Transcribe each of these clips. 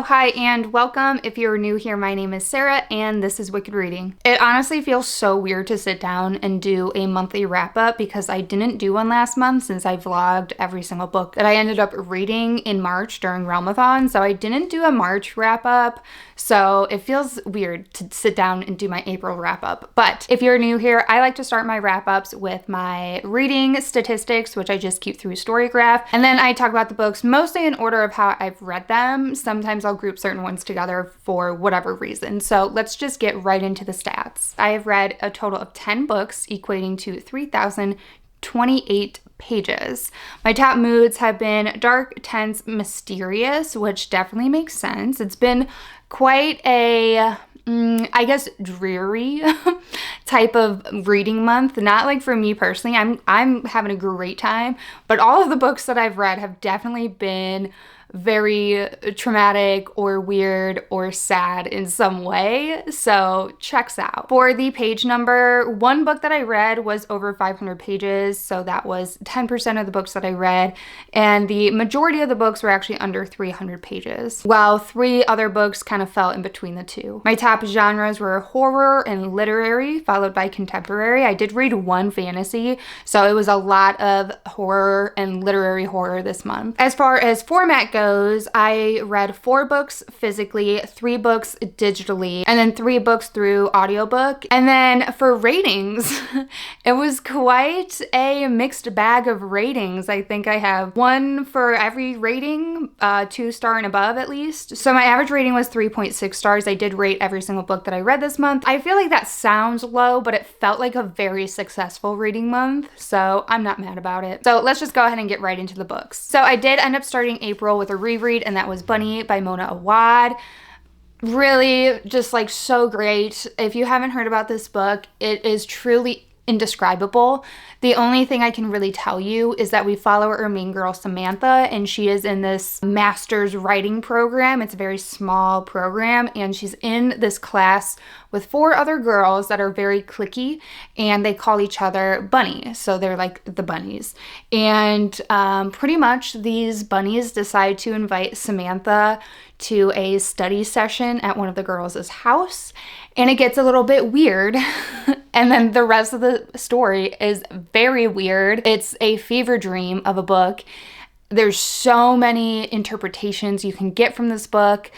Hi and welcome. If you're new here, my name is Sarah and this is Wicked Reading. It honestly feels so weird to sit down and do a monthly wrap up because I didn't do one last month since I vlogged every single book that I ended up reading in March during Realmathon. So I didn't do a March wrap up. So it feels weird to sit down and do my April wrap up. But if you're new here, I like to start my wrap ups with my reading statistics, which I just keep through Storygraph. And then I talk about the books mostly in order of how I've read them. Sometimes I'll group certain ones together for whatever reason. So let's just get right into the stats. I have read a total of 10 books equating to 3,028 pages. My top moods have been dark, tense, mysterious, which definitely makes sense. It's been quite a I guess dreary type of reading month. Not like for me personally. I'm having a great time, but all of the books that I've read have definitely been very traumatic or weird or sad in some way. So checks out. For the page number, one book that I read was over 500 pages. So that was 10% of the books that I read. And the majority of the books were actually under 300 pages, while 3 other books kind of fell in between the two. My top genres were horror and literary, followed by contemporary. I did read one fantasy, so it was a lot of horror and literary horror this month. As far as format goes, I read 4 books physically, 3 books digitally, and then 3 books through audiobook. And then for ratings, it was quite a mixed bag of ratings. I think I have 1 for every rating, 2-star and above at least. So my average rating was 3.6 stars. I did rate every single book that I read this month. I feel like that sounds low, but it felt like a very successful reading month, so I'm not mad about it. So let's just go ahead and get right into the books. So I did end up starting April with a reread, and that was Bunny by Mona Awad. Really just like so great. If you haven't heard about this book, it is truly indescribable. The only thing I can really tell you is that we follow our main girl Samantha, and she is in this master's writing program. It's a very small program, and she's in this class with 4 other girls that are very cliquey, and they call each other Bunny. So they're like the bunnies. And pretty much these bunnies decide to invite Samantha to a study session at one of the girls' house, and it gets a little bit weird. And then the rest of the story is very weird. It's a fever dream of a book. There's so many interpretations you can get from this book.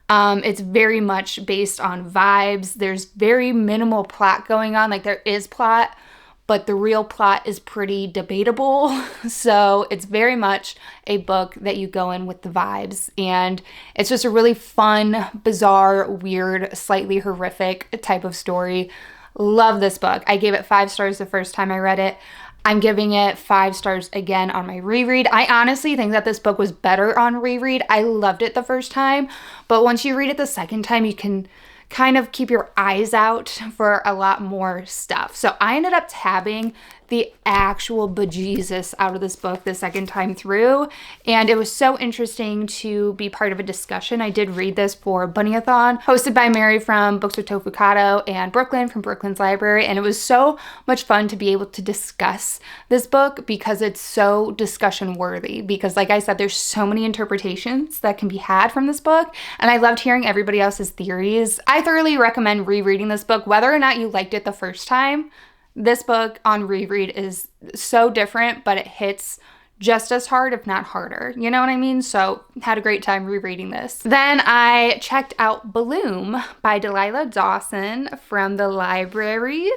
It's very much based on vibes. There's very minimal plot going on. Like, there is plot, but the real plot is pretty debatable. So it's very much a book that you go in with the vibes. And it's just a really fun, bizarre, weird, slightly horrific type of story. Love this book. I gave it 5 stars the first time I read it. I'm giving it 5 stars again on my reread. I honestly think that this book was better on reread. I loved it the first time, but once you read it the second time, you can kind of keep your eyes out for a lot more stuff. So I ended up tabbing the actual bejesus out of this book the second time through, and it was so interesting to be part of a discussion. I did read this for bunny-a-thon hosted by Mary from Books with Tofukato and Brooklyn from Brooklyn's Library, and it was so much fun to be able to discuss this book because it's so discussion worthy, because like I said, there's so many interpretations that can be had from this book, and I loved hearing everybody else's theories. I thoroughly recommend rereading this book, whether or not you liked it the first time. This book on reread is so different, but it hits just as hard, if not harder. You know what I mean? So had a great time rereading this. Then I checked out Bloom by Delilah Dawson from the library.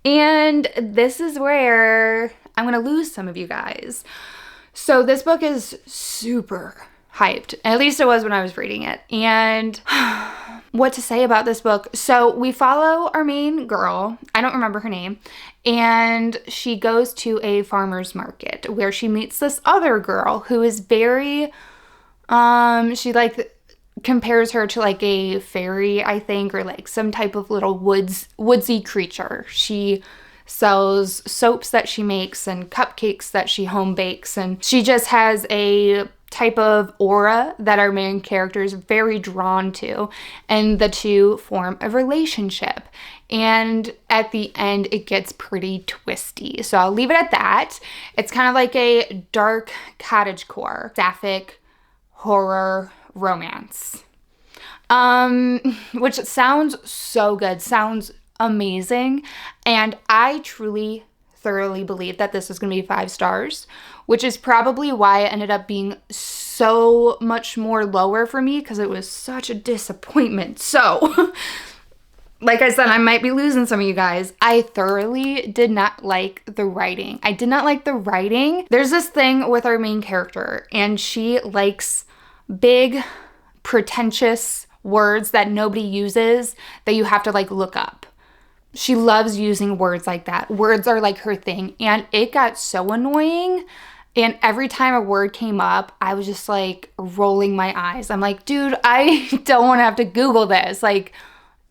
And this is where I'm going to lose some of you guys. So this book is super hyped. At least it was when I was reading it. And what to say about this book? So we follow our main girl, I don't remember her name, and she goes to a farmer's market where she meets this other girl who is very, she like compares her to like a fairy, I think, or like some type of little woodsy creature. She sells soaps that she makes and cupcakes that she home bakes, and she just has a type of aura that our main character is very drawn to, and the two form a relationship. And at the end, it gets pretty twisty. So I'll leave it at that. It's kind of like a dark cottagecore, sapphic horror romance. Which sounds so good, sounds amazing. And I truly, thoroughly believe that this is going to be 5 stars, which is probably why it ended up being so much more lower for me, because it was such a disappointment. So, like I said, I might be losing some of you guys. I thoroughly did not like the writing. I did not like the writing. There's this thing with our main character, and she likes big, pretentious words that nobody uses that you have to like look up. She loves using words like that. Words are like her thing. And it got so annoying. And every time a word came up, I was just like rolling my eyes. I'm like, dude, I don't want to have to Google this. Like,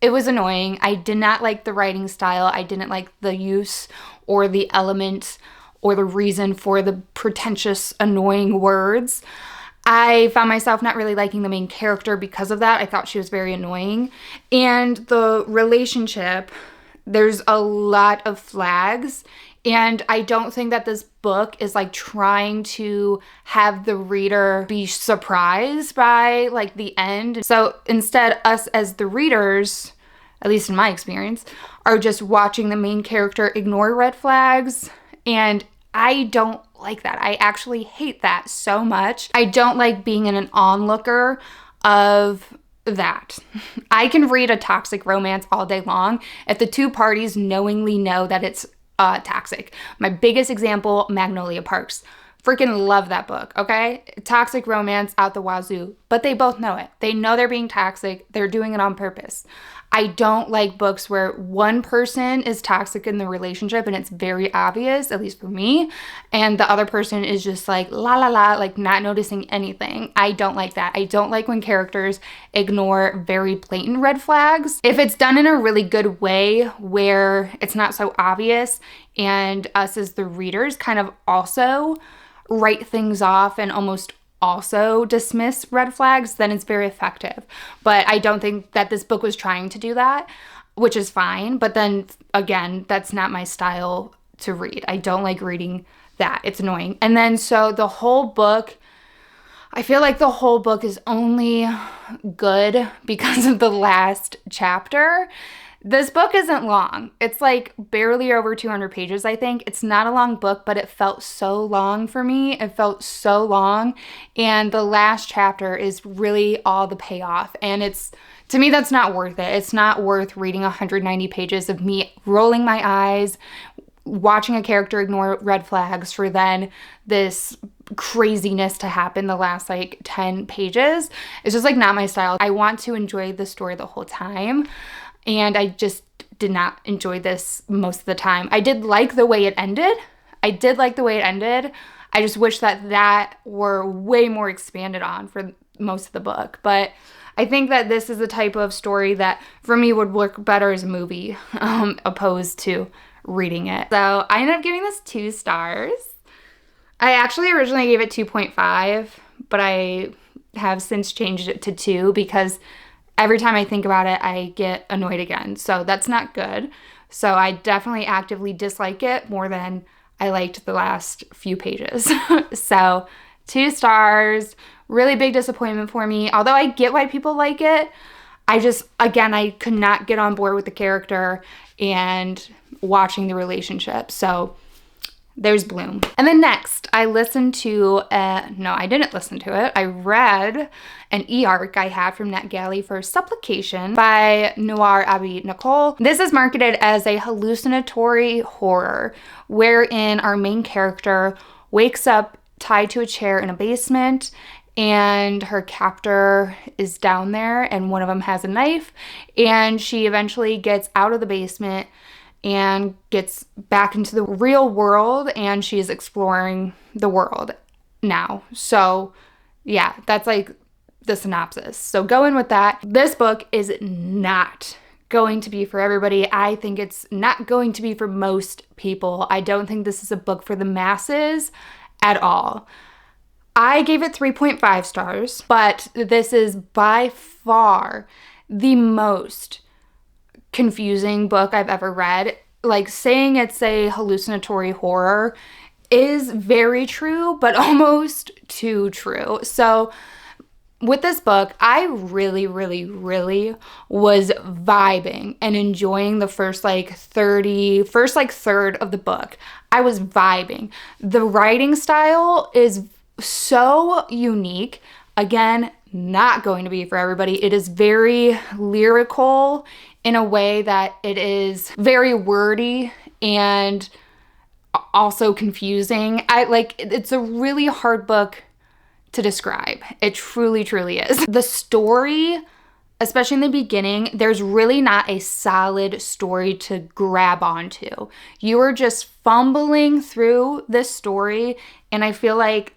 it was annoying. I did not like the writing style. I didn't like the use or the element or the reason for the pretentious, annoying words. I found myself not really liking the main character because of that. I thought she was very annoying. And the relationship, there's a lot of flags. And I don't think that this book is like trying to have the reader be surprised by like the end. So instead, us as the readers, at least in my experience, are just watching the main character ignore red flags. And I don't like that. I actually hate that so much. I don't like being an onlooker of that. I can read a toxic romance all day long if the two parties knowingly know that it's toxic. My biggest example, Magnolia Parks. Freaking love that book, okay? Toxic romance out the wazoo, but they both know it. They know they're being toxic. They're doing it on purpose. I don't like books where one person is toxic in the relationship and it's very obvious, at least for me, and the other person is just like la la la, like not noticing anything. I don't like that. I don't like when characters ignore very blatant red flags. If it's done in a really good way where it's not so obvious and us as the readers kind of also write things off and almost also dismiss red flags, then it's very effective. But I don't think that this book was trying to do that, which is fine. But then again, that's not my style to read. I don't like reading that. It's annoying. And then so the whole book, I feel like the whole book is only good because of the last chapter. This book isn't long. It's like barely over 200 pages, I think. It's not a long book, but it felt so long for me. It felt so long. And the last chapter is really all the payoff. And to me, that's not worth it. It's not worth reading 190 pages of me rolling my eyes, watching a character ignore red flags for then this craziness to happen the last like 10 pages. It's just like not my style. I want to enjoy the story the whole time. And I just did not enjoy this most of the time. I did like the way it ended. I just wish that were way more expanded on for most of the book. But I think that this is the type of story that for me would work better as a movie opposed to reading it. So I ended up giving this 2 stars. I actually originally gave it 2.5, but I have since changed it to 2 because every time I think about it, I get annoyed again. So that's not good. So I definitely actively dislike it more than I liked the last few pages. So 2 stars, really big disappointment for me. Although I get why people like it, I could not get on board with the character and watching the relationship. So there's Bloom. And then next, I listened to, I didn't listen to it. I read an e-arc I had from NetGalley for Supplication by Noir Abby Nicole. This is marketed as a hallucinatory horror, wherein our main character wakes up tied to a chair in a basement and her captor is down there and one of them has a knife, and she eventually gets out of the basement and gets back into the real world, and she's exploring the world now. So yeah, that's like the synopsis. So go in with that. This book is not going to be for everybody. I think it's not going to be for most people. I don't think this is a book for the masses at all. I gave it 3.5 stars, but this is by far the most confusing book I've ever read. Like, saying it's a hallucinatory horror is very true, but almost too true. So with this book, I really, really, really was vibing and enjoying the first third of the book. I was vibing. The writing style is so unique. Again, not going to be for everybody. It is very lyrical in a way that it is very wordy and also confusing. It's a really hard book to describe. It truly, truly is. The story, especially in the beginning, there's really not a solid story to grab onto. You are just fumbling through this story, and I feel like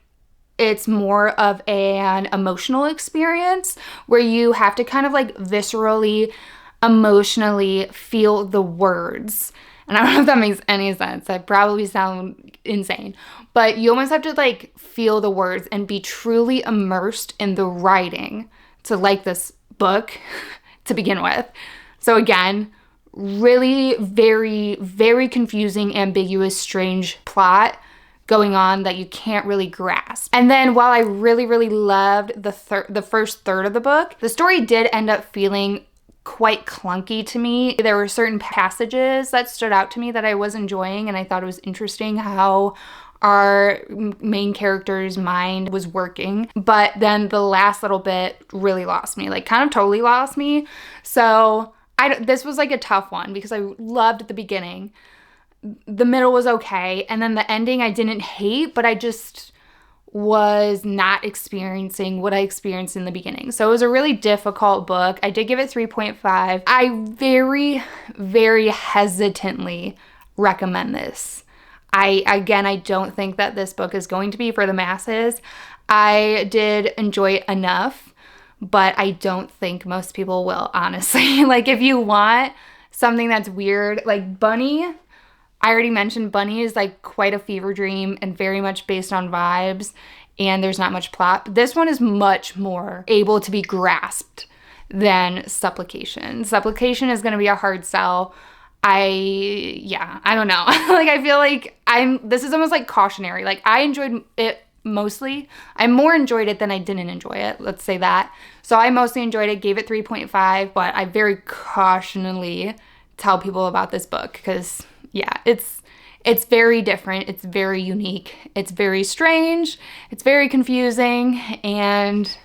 it's more of an emotional experience where you have to kind of like viscerally, emotionally feel the words. And I don't know if that makes any sense. I probably sound insane. But you almost have to like feel the words and be truly immersed in the writing to like this book to begin with. So again, really very, very confusing, ambiguous, strange plot going on that you can't really grasp. And then while I really, really loved the first third of the book, the story did end up feeling quite clunky to me. There were certain passages that stood out to me that I was enjoying, and I thought it was interesting how our main character's mind was working. But then the last little bit really lost me, like kind of totally lost me. So this was like a tough one because I loved the beginning. The middle was okay, and then the ending I didn't hate, but I just was not experiencing what I experienced in the beginning. So it was a really difficult book. I did give it 3.5. I very, very hesitantly recommend this. I don't think that this book is going to be for the masses. I did enjoy it enough, but I don't think most people will, honestly. Like if you want something that's weird, like Bunny, I already mentioned Bunny is like quite a fever dream and very much based on vibes, and there's not much plot. But this one is much more able to be grasped than Supplication. Supplication is going to be a hard sell. I don't know. Like I feel like this is almost like cautionary. Like I enjoyed it mostly. I more enjoyed it than I didn't enjoy it. Let's say that. So I mostly enjoyed it, gave it 3.5, but I very cautionally tell people about this book because it's very different. It's very unique. It's very strange. It's very confusing, and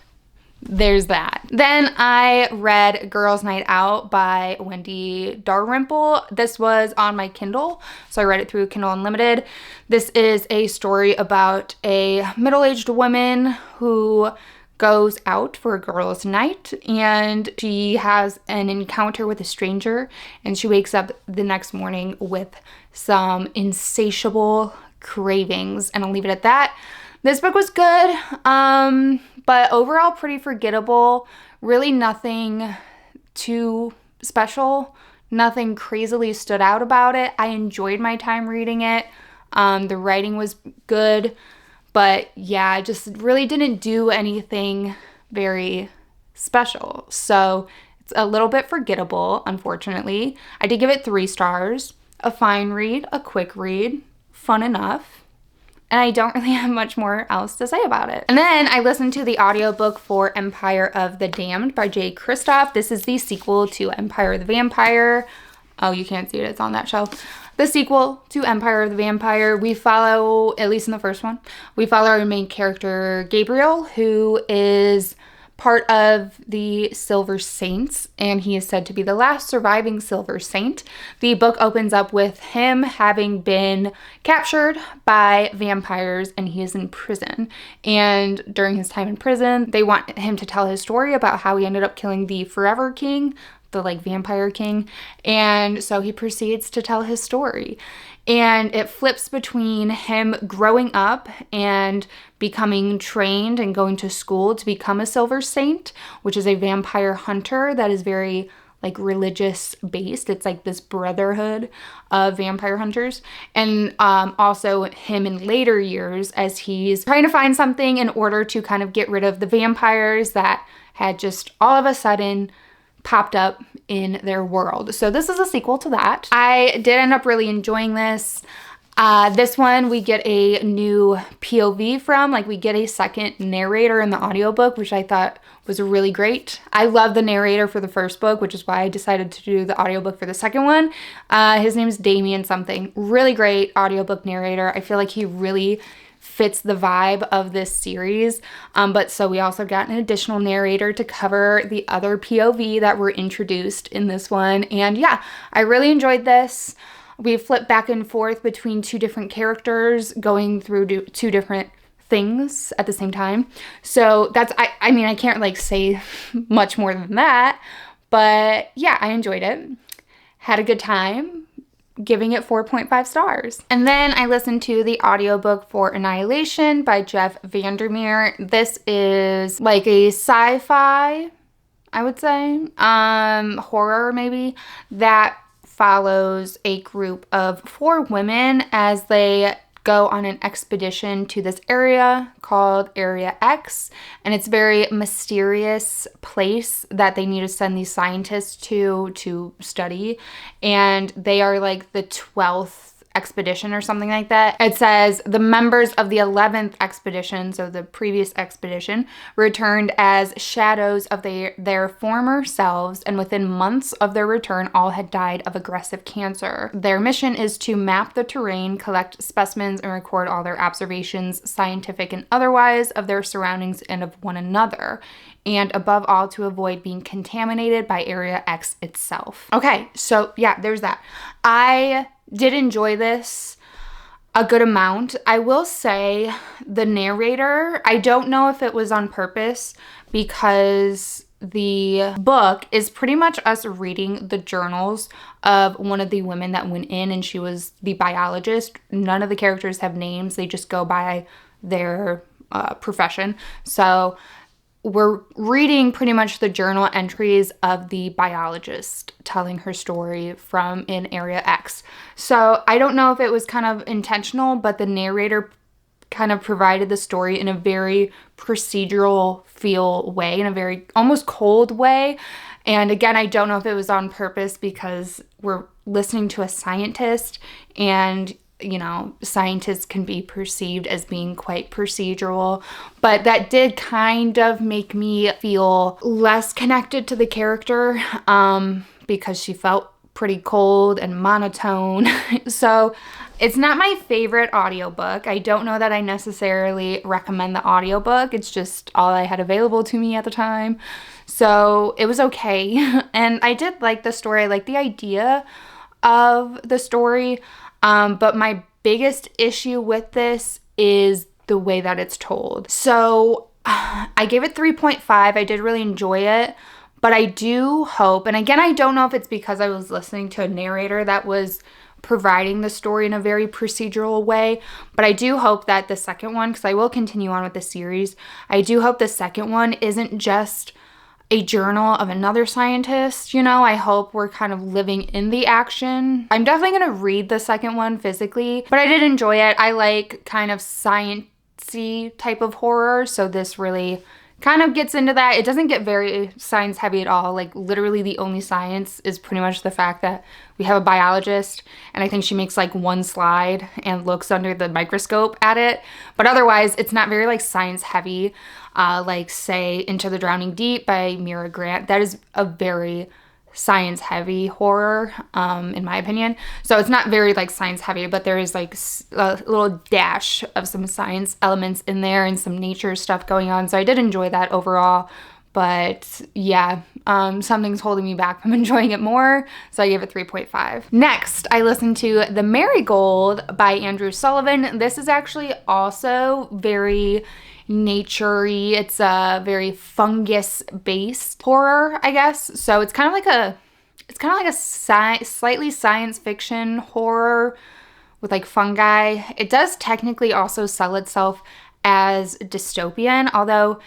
there's that. Then I read Girls' Night Out by Wendy Dalrymple. This was on my Kindle, so I read it through Kindle Unlimited. This is a story about a middle-aged woman who goes out for a girls' night, and she has an encounter with a stranger, and she wakes up the next morning with some insatiable cravings, and I'll leave it at that. This book was good, but overall pretty forgettable. Really nothing too special. Nothing crazily stood out about it. I enjoyed my time reading it. The writing was good. But yeah, I just really didn't do anything very special. So it's a little bit forgettable, unfortunately. I did give it 3 stars. A fine read, a quick read, fun enough. And I don't really have much more else to say about it. And then I listened to the audiobook for Empire of the Damned by Jay Kristoff. This is the sequel to Empire of the Vampire. Oh, you can't see it, it's on that shelf. The sequel to Empire of the Vampire. We follow, at least in the first one, we follow our main character, Gabriel, who is part of the Silver Saints, and he is said to be the last surviving Silver Saint. The book opens up with him having been captured by vampires, and he is in prison. And during his time in prison, they want him to tell his story about how he ended up killing the Forever King, the like vampire king. And so he proceeds to tell his story. And it flips between him growing up and becoming trained and going to school to become a Silver Saint, which is a vampire hunter that is very like religious based. It's like this brotherhood of vampire hunters. And also him in later years as he's trying to find something in order to kind of get rid of the vampires that had just all of a sudden popped up in their world. So this is a sequel to that. I did end up really enjoying this. This one we get a new POV from, like we get a second narrator in the audiobook, which I thought was really great. I love the narrator for the first book, which is why I decided to do the audiobook for the second one. His name is Damien something. Really great audiobook narrator. I feel like he really fits the vibe of this series. But so we also got an additional narrator to cover the other POV that were introduced in this one. And yeah, I really enjoyed this. We flipped back and forth between two different characters going through two different things at the same time. So that's, I mean, I can't like say much more than that, but yeah, I enjoyed it. Had a good time, giving it 4.5 stars. And then I listened to the audiobook for Annihilation by Jeff Vandermeer. This is like a sci-fi, I would say, horror maybe, that follows a group of 4 women as they go on an expedition to this area called Area X, and it's a very mysterious place that they need to send these scientists to study, and they are like the 12th expedition or something like that. It says the members of the 11th expedition, so the previous expedition, returned as shadows of their former selves, and within months of their return, all had died of aggressive cancer. Their mission is to map the terrain, collect specimens, and record all their observations, scientific and otherwise, of their surroundings and of one another, and above all, to avoid being contaminated by Area X itself. Okay, so yeah, there's that. I did enjoy this a good amount. I will say the narrator, I don't know if it was on purpose, because the book is pretty much us reading the journals of one of the women that went in, and she was the biologist. None of the characters have names. They just go by their profession. So we're reading pretty much the journal entries of the biologist telling her story from in Area X. So I don't know if it was kind of intentional, but the narrator kind of provided the story in a very procedural feel way, in a very almost cold way. And again, I don't know if it was on purpose, because we're listening to a scientist, and you know, scientists can be perceived as being quite procedural, but that did kind of make me feel less connected to the character, because she felt pretty cold and monotone. So it's not my favorite audiobook. I don't know that I necessarily recommend the audiobook. It's just all I had available to me at the time. So it was okay. And I did like the story. I like the idea of the story. But my biggest issue with this is the way that it's told. So I gave it 3.5. I did really enjoy it, but I do hope, and again, I don't know if it's because I was listening to a narrator that was providing the story in a very procedural way, but I do hope that the second one, because I will continue on with the series, I do hope the second one isn't just a journal of another scientist. You know, I hope we're kind of living in the action. I'm definitely going to read the second one physically, but I did enjoy it. I like kind of science-y type of horror, so this really kind of gets into that. It doesn't get very science heavy at all. Like literally the only science is pretty much the fact that we have a biologist, and I think she makes like one slide and looks under the microscope at it. But otherwise, it's not very like science heavy. Like say Into the Drowning Deep by Mira Grant. That is a very science heavy horror, in my opinion. So it's not very like science heavy, but there is like a little dash of some science elements in there and some nature stuff going on. So I did enjoy that overall, but yeah, something's holding me back from enjoying it more. So I gave it 3.5. Next, I listened to The Marigold by Andrew Sullivan. This is actually also very nature-y. It's a very fungus-based horror, I guess. So it's kind of like a slightly science fiction horror with like fungi. It does technically also sell itself as dystopian, although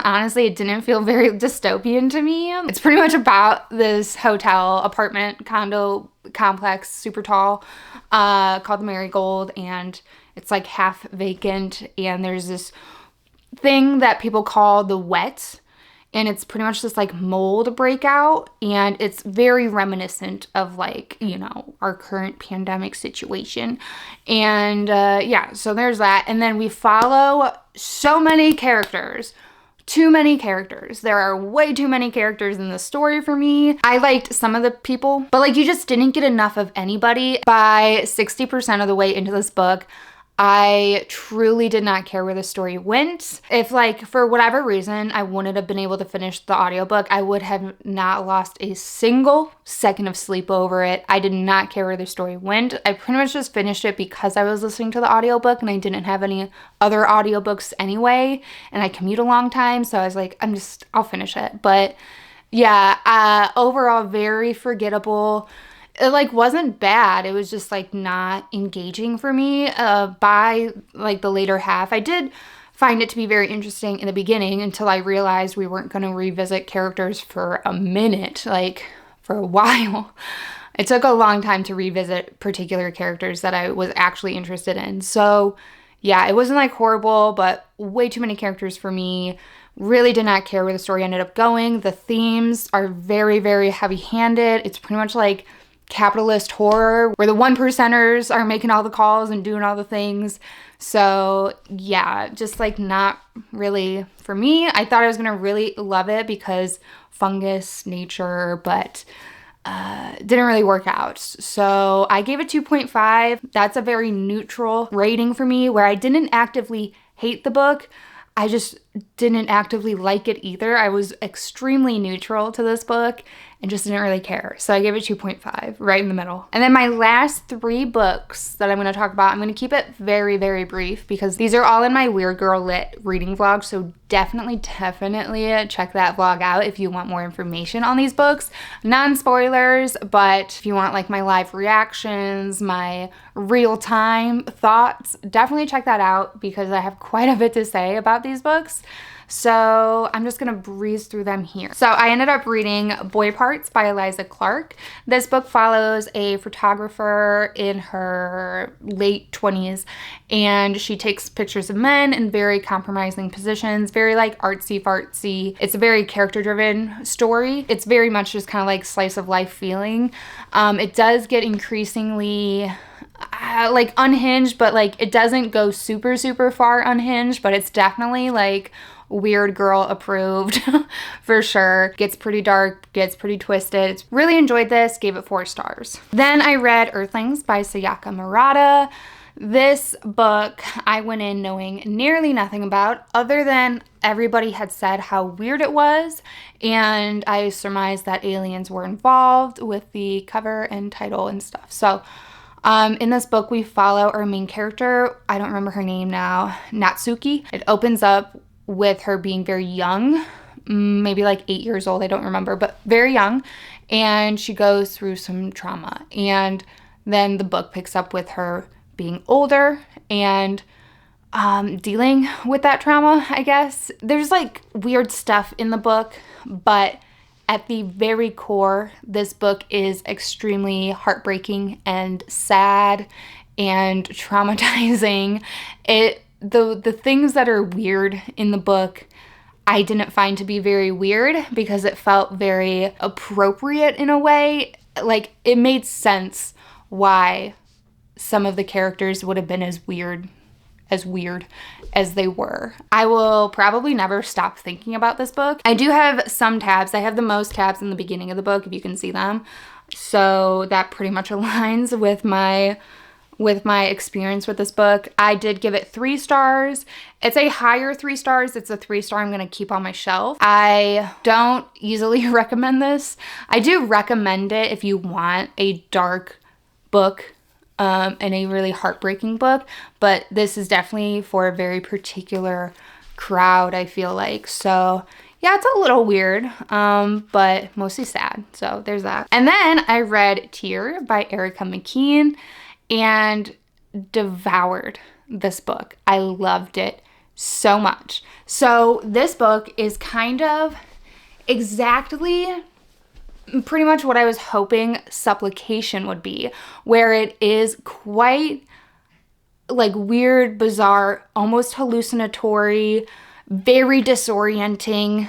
honestly, it didn't feel very dystopian to me. It's pretty much about this hotel, apartment, condo complex, super tall, called the Marigold, and it's like half vacant, and there's this thing that people call the wet, and it's pretty much this like mold breakout, and it's very reminiscent of like, you know, our current pandemic situation. And yeah, so there's that. And then we follow so many characters. Too many characters. There are way too many characters in the story for me. I liked some of the people, but like you just didn't get enough of anybody. By 60% of the way into this book, I truly did not care where the story went. If like for whatever reason I wouldn't have been able to finish the audiobook, I would have not lost a single second of sleep over it. I did not care where the story went. I pretty much just finished it because I was listening to the audiobook and I didn't have any other audiobooks anyway, and I commute a long time, so I was like, I'll finish it. But yeah, overall very forgettable. It like wasn't bad. It was just like not engaging for me. By like the later half, I did find it to be very interesting in the beginning until I realized we weren't going to revisit characters for a minute, like for a while. It took a long time to revisit particular characters that I was actually interested in. So yeah, it wasn't like horrible, but way too many characters for me. Really did not care where the story ended up going. The themes are very, very heavy-handed. It's pretty much like capitalist horror where the 1%ers are making all the calls and doing all the things. So yeah, just like not really for me. I thought I was gonna really love it because fungus, nature, but didn't really work out. So I gave it 2.5. That's a very neutral rating for me, where I didn't actively hate the book. I just didn't actively like it either. I was extremely neutral to this book and just didn't really care. So I gave it 2.5, right in the middle. And then my last 3 books that I'm going to talk about, I'm going to keep it very, very brief because these are all in my Weird Girl Lit reading vlog. So definitely check that vlog out if you want more information on these books. Non-spoilers, but if you want like my live reactions, my real-time thoughts, definitely check that out because I have quite a bit to say about these books. So I'm just gonna breeze through them here. So I ended up reading Boy Parts by Eliza Clark. This book follows a photographer in her late 20s, and she takes pictures of men in very compromising positions, very like artsy fartsy. It's a very character driven story. It's very much just kind of like slice of life feeling. It does get increasingly like unhinged, but like it doesn't go super, super far unhinged, but it's definitely like Weird Girl approved for sure. Gets pretty dark, gets pretty twisted. Really enjoyed this, gave it 4 stars. Then I read Earthlings by Sayaka Murata. This book I went in knowing nearly nothing about, other than everybody had said how weird it was, and I surmised that aliens were involved with the cover and title and stuff. So in this book, we follow our main character. I don't remember her name now, Natsuki. It opens up with her being very young, maybe like 8 years old, I don't remember, but very young, and she goes through some trauma. And then the book picks up with her being older and dealing with that trauma, I guess. There's like weird stuff in the book, but at the very core, this book is extremely heartbreaking and sad and traumatizing. The things that are weird in the book, I didn't find to be very weird because it felt very appropriate in a way. Like it made sense why some of the characters would have been as weird as they were. I will probably never stop thinking about this book. I do have some tabs. I have the most tabs in the beginning of the book, if you can see them. So that pretty much aligns with my experience with this book. I did give it 3 stars. It's a higher 3 stars. It's a 3-star I'm going to keep on my shelf. I don't easily recommend this. I do recommend it if you want a dark book and a really heartbreaking book, but this is definitely for a very particular crowd, I feel like. So yeah, it's a little weird, but mostly sad. So there's that. And then I read Tear by Erica McKean and devoured this book. I loved it so much. So this book is kind of exactly pretty much what I was hoping Supplication would be, where it is quite like weird, bizarre, almost hallucinatory, very disorienting,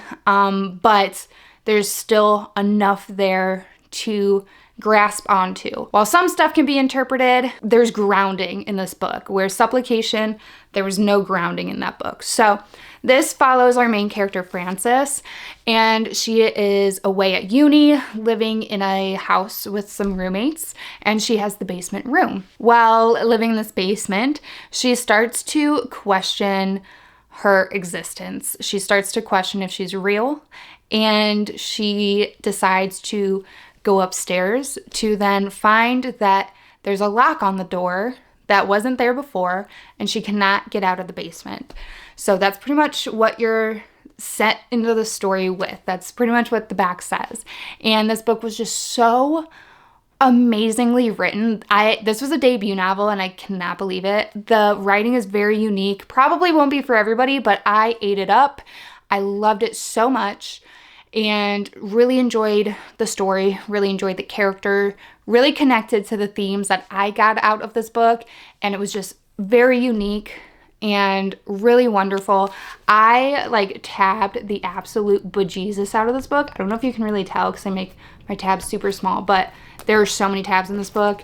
but there's still enough there to grasp onto. While some stuff can be interpreted, there's grounding in this book, where Supplication, there was no grounding in that book. So this follows our main character, Frances, and she is away at uni, living in a house with some roommates, and she has the basement room. While living in this basement, she starts to question her existence. She starts to question if she's real, and she decides to go upstairs to then find that there's a lock on the door that wasn't there before, and she cannot get out of the basement. So that's pretty much what you're set into the story with. That's pretty much what the back says. And this book was just so amazingly written. This was a debut novel, and I cannot believe it. The writing is very unique. Probably won't be for everybody, but I ate it up. I loved it so much and really enjoyed the story, really enjoyed the character, really connected to the themes that I got out of this book, and it was just very unique and really wonderful. I like tabbed the absolute bejesus out of this book. I don't know if you can really tell because I make my tabs super small, but there are so many tabs in this book.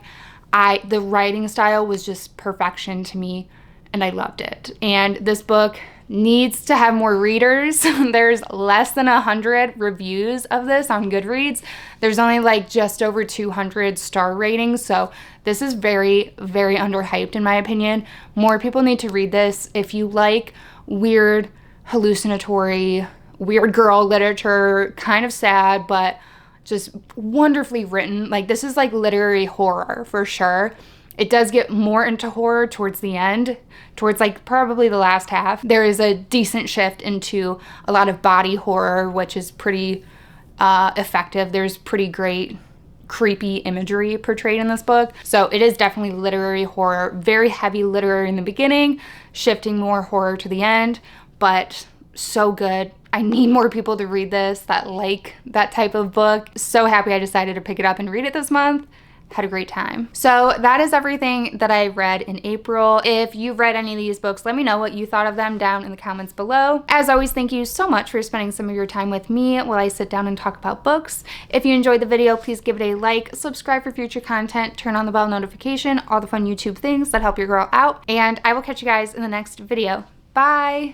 The writing style was just perfection to me, and I loved it. And this book needs to have more readers. There's less than 100 reviews of this on Goodreads. There's only like just over 200 star ratings, so this is very, very underhyped in my opinion. More people need to read this. If you like weird, hallucinatory, weird girl literature, kind of sad, but just wonderfully written. Like, this is like literary horror for sure. It does get more into horror towards the end, towards like probably the last half. There is a decent shift into a lot of body horror, which is pretty effective. There's pretty great creepy imagery portrayed in this book. So it is definitely literary horror, very heavy literary in the beginning, shifting more horror to the end, but so good. I need more people to read this that like that type of book. So happy I decided to pick it up and read it this month. Had a great time. So that is everything that I read in April. If you've read any of these books, let me know what you thought of them down in the comments below. As always, thank you so much for spending some of your time with me while I sit down and talk about books. If you enjoyed the video, please give it a like, subscribe for future content, turn on the bell notification, all the fun YouTube things that help your girl out, and I will catch you guys in the next video. Bye!